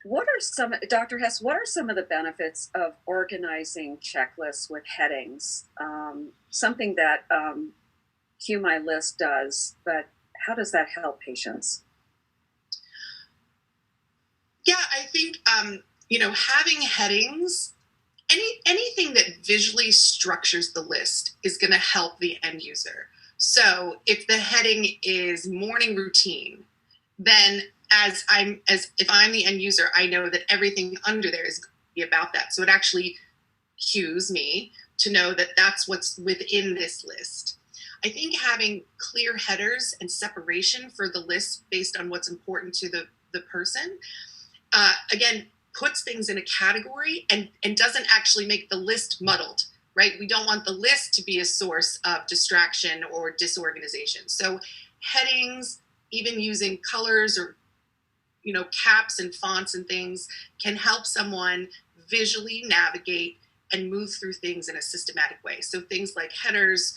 What are some, Dr. Hess, what are some of the benefits of organizing checklists with headings? Something that Cue My List does, but how does that help patients? Yeah, I think having headings, anything that visually structures the list is going to help the end user. So if the heading is morning routine, then as if I'm the end user, I know that everything under there is going to be about that. So it actually cues me to know that that's what's within this list. I think having clear headers and separation for the list based on what's important to the person, again, puts things in a category and doesn't actually make the list muddled, right? We don't want the list to be a source of distraction or disorganization. So headings, even using colors or caps and fonts and things, can help someone visually navigate and move through things in a systematic way. So things like headers,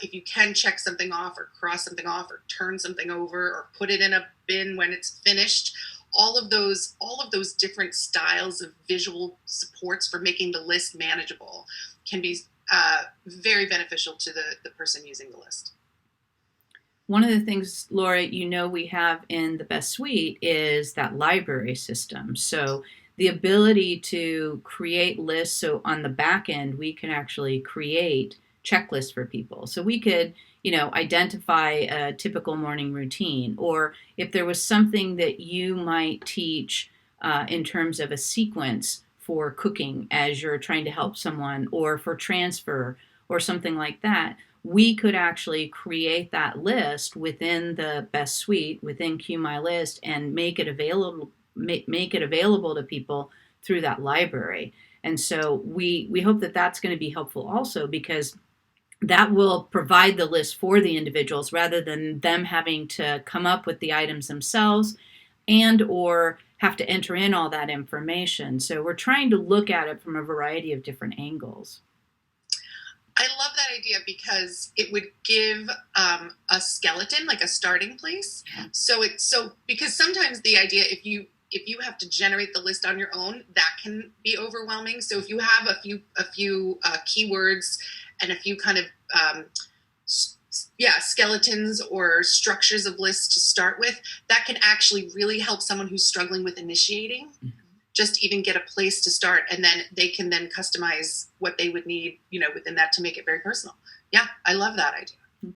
if you can check something off or cross something off or turn something over or put it in a bin when it's finished, all of those different styles of visual supports for making the list manageable can be very beneficial to the person using the list. One of the things, Laura, we have in the Best Suite is that library system. So the ability to create lists. So on the back end, we can actually create checklists for people. So we could, identify a typical morning routine, or if there was something that you might teach in terms of a sequence for cooking as you're trying to help someone, or for transfer, or something like that, we could actually create that list within the Best Suite, within Cue My List, and make it available to people through that library. And so we hope that that's going to be helpful also, because that will provide the list for the individuals rather than them having to come up with the items themselves and or have to enter in all that information. So we're trying to look at it from a variety of different angles. I love that idea because it would give a skeleton, like a starting place. Yeah. So because sometimes the idea, if you have to generate the list on your own, that can be overwhelming. So if you have a few keywords and a few kind of skeletons or structures of lists to start with, that can actually really help someone who's struggling with initiating. Mm-hmm. Just even get a place to start, and then they can then customize what they would need, within that to make it very personal. Yeah, I love that idea.